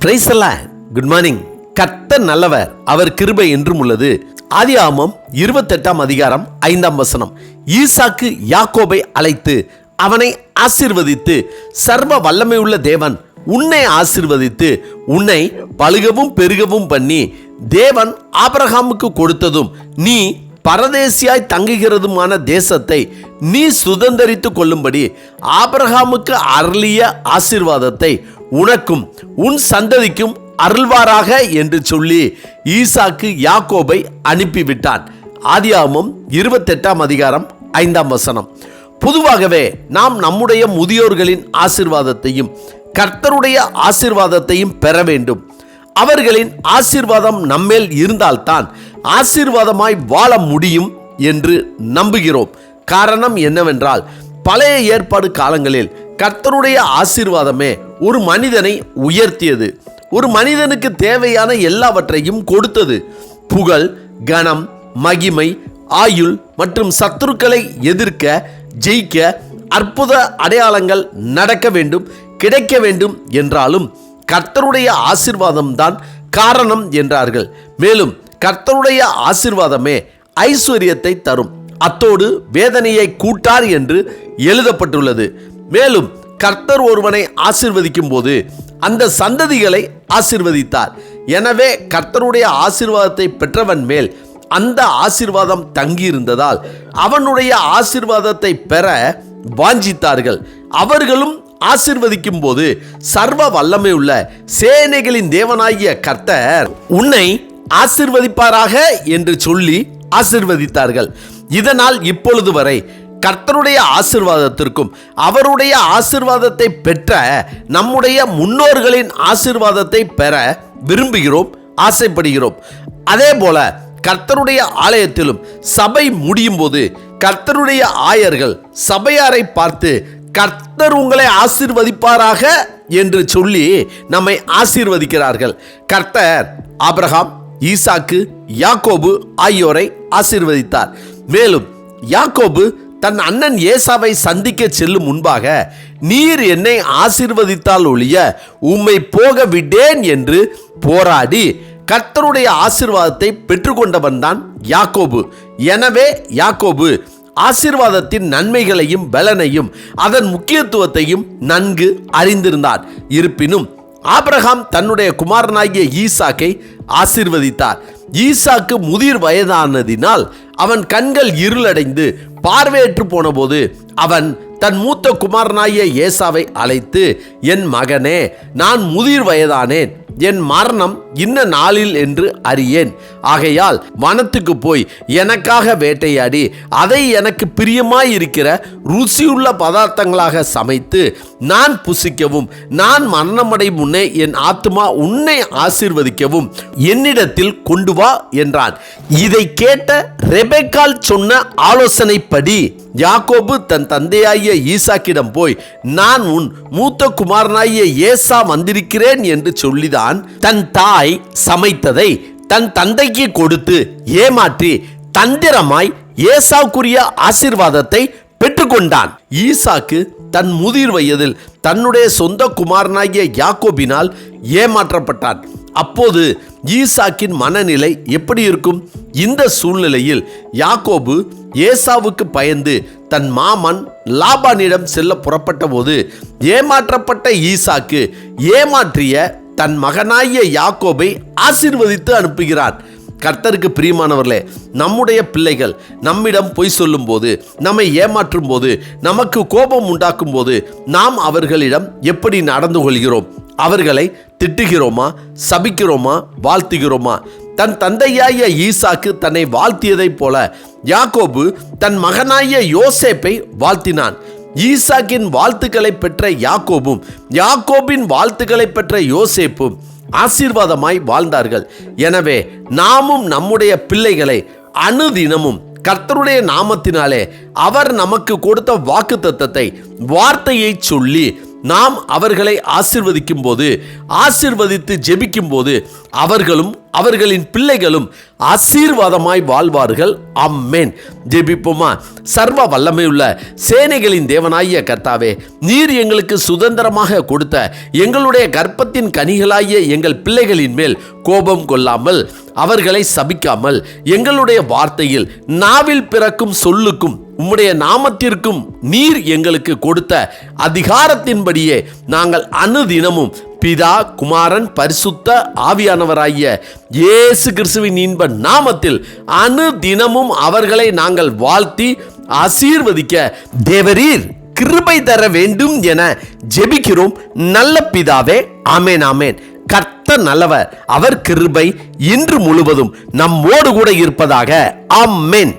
Praise the Lord. Good morning. கர்த்தர் நல்லவர், அவர் கிருபை என்றும் உள்ளது. ஆதியாகமம் 28 ஈசாக்கு யாக்கோபை அழைத்து அவனை ஆசீர்வதித்து, சர்வ வல்லமையுள்ள தேவன் உன்னை ஆசீர்வதித்து உன்னை பலுகவும் பெருகவும் பண்ணி, தேவன் ஆபிரகாமுக்கு கொடுத்ததும் நீ பரதேசியாய் தங்குகிறதுமான தேசத்தை நீ சுதந்தரித்துக் கொள்ளும்படி ஆபிரகாமுக்கு அருளிய ஆசீர்வாதத்தை உனக்கும் உன் சந்ததிக்கும் அருள்வாராக என்று சொல்லி ஈசாக்கு யாக்கோபை அனுப்பிவிட்டான். ஆதியாகமம் 28 பொதுவாகவே நாம் நம்முடைய முதியோர்களின் ஆசீர்வாதத்தையும் கர்த்தருடைய ஆசீர்வாதத்தையும் பெற வேண்டும். அவர்களின் ஆசீர்வாதம் நம்மேல் இருந்தால்தான் ஆசீர்வாதமாய் வாழ முடியும் என்று நம்புகிறோம். காரணம் என்னவென்றால், பழைய ஏற்பாடு காலங்களில் கர்த்தருடைய ஆசீர்வாதமே ஒரு மனிதனை உயர்த்தியது, ஒரு மனிதனுக்கு தேவையான எல்லாவற்றையும் கொடுத்தது. புகழ், கனம், மகிமை, ஆயுள் மற்றும் சத்துருக்களை எதிர்க்க, ஜெயிக்க அற்புத அடையாளங்கள் நடக்க வேண்டும், கிடைக்க வேண்டும் என்றாலும் கர்த்தருடைய ஆசீர்வாதம் தான் காரணம் என்றார்கள். மேலும் கர்த்தருடைய ஆசீர்வாதமே ஐஸ்வர்யத்தை தரும், அத்தோடு வேதனையை கூட்டார் என்று எழுதப்பட்டுள்ளது. மேலும் கர்த்தர் ஒருவனை ஆசீர்வதிக்கும் போது அந்த சந்ததிகளை ஆசீர்வதித்தார். எனவே கர்த்தருடைய ஆசீர்வாதத்தை பெற்றவன் மேல் அந்த ஆசீர்வாதம் தங்கியிருந்ததால் அவனுடைய ஆசீர்வாதத்தை பெற வாஞ்சித்தார்கள். அவர்களும் ஆசீர்வதிக்கும் போது சர்வ வல்லமை உள்ள சேனைகளின் தேவனாகிய கர்த்தர் உன்னை ஆசீர்வதிப்பாராக என்று சொல்லி ஆசீர்வதித்தார்கள். இதனால் இப்பொழுது வரை கர்த்தருடைய ஆசீர்வாதத்திற்கும் அவருடைய ஆசீர்வாதத்தை பெற்ற நம்முடைய முன்னோர்களின் ஆசீர்வாதத்தை பெற விரும்புகிறோம், ஆசைப்படுகிறோம். அதே போல கர்த்தருடைய ஆலயத்திலும் சபை முடியும் போது கர்த்தருடைய ஆயர்கள் சபையாரை பார்த்து கர்த்தர் உங்களை ஆசீர்வதிப்பாராக என்று சொல்லி நம்மை ஆசீர்வதிக்கிறார்கள். கர்த்தர் ஆபிரகாம், ஈசாக்கு, யாக்கோபு ஆகியோரை ஆசீர்வதித்தார். மேலும் யாக்கோபு தன் அண்ணன் ஏசாவை சந்திக்க செல்லும் முன்பாக, நீர் என்னை ஆசீர்வதித்தால் ஒழிய உம்மை போக விடேன் என்று போராடி கர்த்தருடைய ஆசீர்வாதத்தை பெற்றுக்கொண்டவன் தான் யாக்கோபு. எனவே யாக்கோபு ஆசீர்வாதத்தின் நன்மைகளையும் பலனையும் அதன் முக்கியத்துவத்தையும் நன்கு அறிந்திருந்தார். இருப்பினும் ஆபிரகாம் தன்னுடைய குமாரனாகிய ஈசாக்கை ஆசீர்வதித்தார். ஈசாக்கு முதிர் வயதானதினால் அவன் கண்கள் இருளடைந்து பார்வையற்று போன போது அவன் தன் மூத்த குமாரனாகிய ஏசாவை அழைத்து, என் மகனே, நான் முதிர் வயதானேன், என் மரணம் இன்ன நாளில் என்று அறியேன். ஆகையால் வனத்துக்கு போய் எனக்காக வேட்டையாடி அதை எனக்கு பிரியமாயிருக்கிற ருசியுள்ள பதார்த்தங்களாக சமைத்து நான் புசிக்கவும், நான் மரணமடை முன்னே என் ஆத்துமா உன்னை ஆசீர்வதிக்கவும் என்னிடத்தில் கொண்டு வா என்றான். இதை கேட்ட ரெபெக்காள் சொன்ன ஆலோசனைப்படி யாக்கோபு தன் தந்தையாகிய ஈசாக்கிடம் போய், நான் உன் மூத்த குமாரனாகிய ஏசா வந்திருக்கிறேன் என்று சொல்லிதான் தன் தாய் சமைத்ததை தன் தந்தைக்கு கொடுத்து ஏமாற்றி தந்திரமாய் ஏசாவுக்குரிய ஆசீர்வாதத்தை பெற்றுக்கொண்டான். ஈசாக்கு தன் முதிர் வயதில் தன்னுடைய சொந்த குமாரனாகிய யாக்கோபினால் ஏமாற்றப்பட்டான். அப்போது ஈசாக்கின் மனநிலை எப்படி இருக்கும்? இந்த சூழ்நிலையில் யாக்கோபு ஏசாவுக்கு பயந்து தன் மாமன் லாபானிடம் செல்ல புறப்பட்ட போது ஏமாற்றப்பட்ட ஈசாக்கு ஏமாற்றிய தன் மகனாகிய யாக்கோபை ஆசீர்வதித்து அனுப்புகிறான். கர்த்தருக்கு பிரியமானவர்களே, நம்முடைய பிள்ளைகள் நம்மிடம் பொய் சொல்லும் போது, நம்மை ஏமாற்றும் போது, நமக்கு கோபம் உண்டாக்கும் போது நாம் அவர்களிடம் எப்படி நடந்து கொள்கிறோம்? அவர்களை திட்டுகிறோமா, சபிக்கிறோமா, வாழ்த்துகிறோமா? தன் தந்தையாகிய ஈசாக்கு தன்னை வாழ்த்தியதைப் போல யாக்கோபு தன் மகனாகிய யோசேப்பை வாழ்த்தினான். ஈசாக்கின் வாழ்த்துக்களை பெற்ற யாக்கோபும் யாக்கோபின் வாழ்த்துக்களை பெற்ற யோசேப்பும் ஆசீர்வாதமாய் வாழ்ந்தார்கள். எனவே நாமும் நம்முடைய பிள்ளைகளை அனுதினமும் கர்த்தருடைய நாமத்தினாலே அவர் நமக்கு கொடுத்த வாக்குத்தத்தத்தை, வார்த்தையை சொல்லி நாம் அவர்களை ஆசீர்வதிக்கும் போது, ஆசீர்வதித்து ஜெபிக்கும் போது அவர்களும் அவர்களின் பிள்ளைகளும் ஆசீர்வாதமாய் வாழ்வார்கள். ஆமென். ஜெபிப்போமா? சர்வ வல்லமையுள்ள சேனைகளின் தேவனாகிய கர்த்தாவே, நீர் எங்களுக்கு சுதந்திரமாக கொடுத்த எங்களுடைய கர்ப்பத்தின் கனிகளாகிய எங்கள் பிள்ளைகளின் மேல் கோபம் கொள்ளாமல், அவர்களை சபிக்காமல், எங்களுடைய வார்த்தையில் நாவில் பிறக்கும் சொல்லுக்கும் உம்முடைய நாமத்திற்கும் நீர் எங்களுக்கு கொடுத்த அதிகாரத்தின்படியே நாங்கள் அனுதினமும் பிதா, குமாரன், பரிசுத்த ஆவியானவராகிய இயேசு கிறிஸ்துவின் இன்ப நாமத்தில் அனுதினமும் அவர்களை நாங்கள் வாழ்த்தி ஆசீர்வதிக்க தேவரீர் கிருபை தர வேண்டும் என ஜெபிக்கிறோம் நல்ல பிதாவே. ஆமென், ஆமென். கர்த்தர் நல்லவர், அவர் கிருபை இன்று முழுவதும் நம்மோடு கூட இருப்பதாக. ஆமென்.